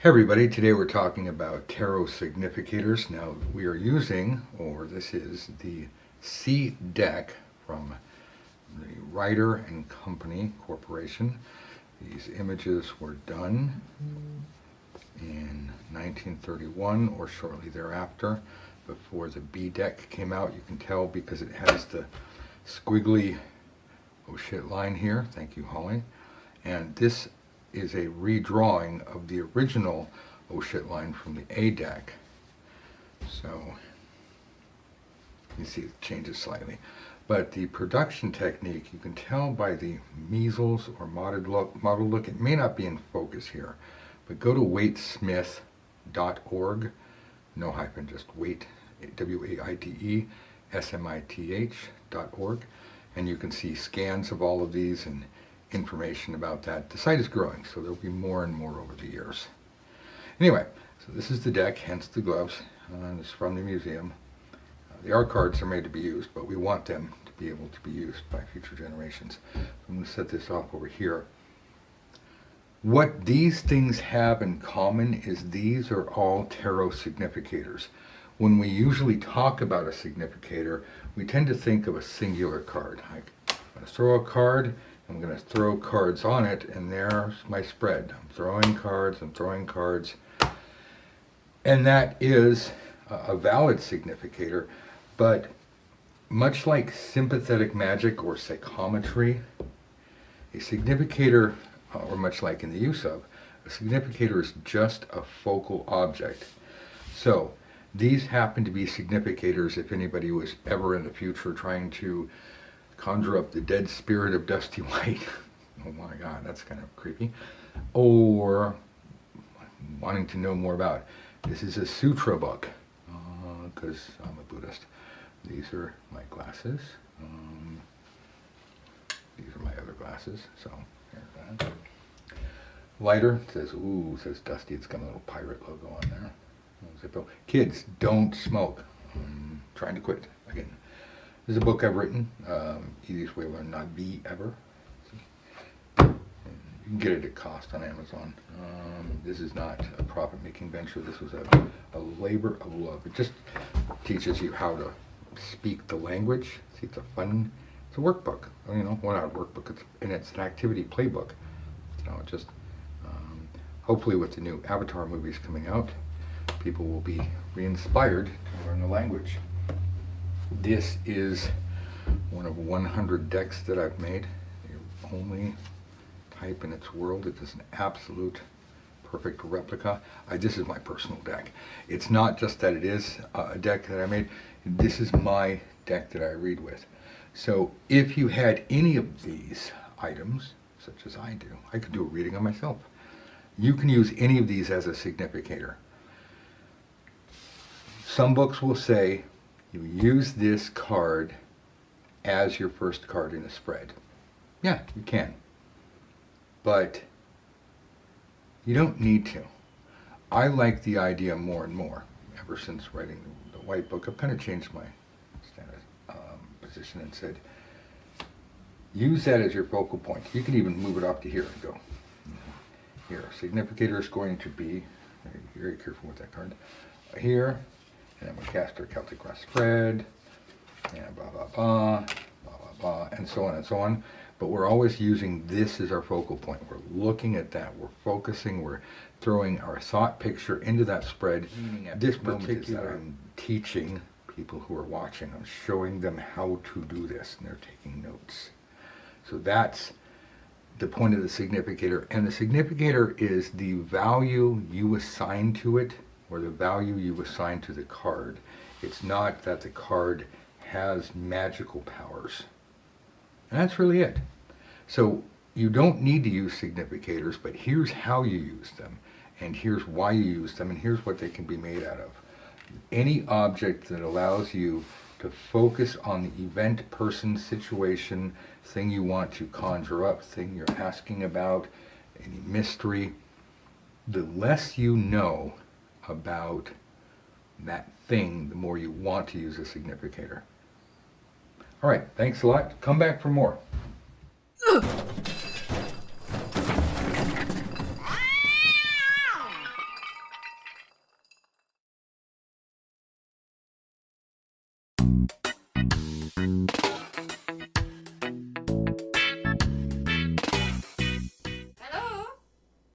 Hey everybody, today we're talking about tarot significators. Now we are using, or this is the C deck from the Ryder and Company Corporation. These images were done in 1931 or shortly thereafter, before the B deck came out. You can tell because it has the squiggly oh shit line here. Thank you, Holly. And this is a redrawing of the original oh shit line from the A deck. So you see it changes slightly. But the production technique, you can tell by the measles or model look, it may not be in focus here, but go to waitesmith.org, no hyphen, just wait, WAITESMITH.org, and you can see scans of all of these and information about that. The site is growing, so there'll be more and more over the years. Anyway, so this is the deck, hence the gloves. This is from the museum. The art cards are made to be used, but we want them to be able to be used by future generations. I'm going to set this off over here. What these things have in common is these are all tarot significators. When we usually talk about a significator, we tend to think of a singular card. I'm going to throw a card, I'm going to throw cards on it, and there's my spread. I'm throwing cards, and that is a valid significator, but much like sympathetic magic or psychometry, a significator, or much like in the use of, a significator is just a focal object. So these happen to be significators if anybody was ever in the future trying to conjure up the dead spirit of Dusty White. Oh my God, that's kind of creepy. Or wanting to know more about. This is a sutra book, because I'm a Buddhist. These are my glasses. These are my other glasses. So here's that. Lighter, says, ooh, says Dusty. It's got a little pirate logo on there. Zippo. Kids, don't smoke. I'm trying to quit again. This is a book I've written, Easiest Way to Learn Not Be Ever. You can get it at cost on Amazon. This is not a profit-making venture. This was a labor of love. It just teaches you how to speak the language. See, it's a workbook. Well, not a workbook, it's an activity playbook. It just, hopefully with the new Avatar movies coming out, people will be re-inspired to learn the language. This is one of 100 decks that I've made. The only type in its world. It is an absolute perfect replica. This is my personal deck. It's not just that it is a deck that I made. This is my deck that I read with. So if you had any of these items, such as I do, I could do a reading on myself. You can use any of these as a significator. Some books will say you use this card as your first card in a spread. Yeah, you can. But you don't need to. I like the idea more and more. Ever since writing the white book, I've kind of changed my standard position and said, use that as your focal point. You can even move it off to here and go. Here, significator is going to be, very careful with that card, here. And I'm going to cast our Celtic Cross spread, and blah, blah, blah, blah, blah, blah, and so on and so on. But we're always using this as our focal point. We're looking at that. We're focusing. We're throwing our thought picture into that spread. This particular, I'm teaching people who are watching. I'm showing them how to do this, and they're taking notes. So that's the point of the significator. And the significator is the value you assign to it, or the value you assign to the card. It's not that the card has magical powers. And that's really it. So you don't need to use significators, but here's how you use them, and here's why you use them, and here's what they can be made out of. Any object that allows you to focus on the event, person, situation, thing you want to conjure up, thing you're asking about, any mystery, the less you know about that thing, the more you want to use a significator. All right, thanks a lot. Come back for more.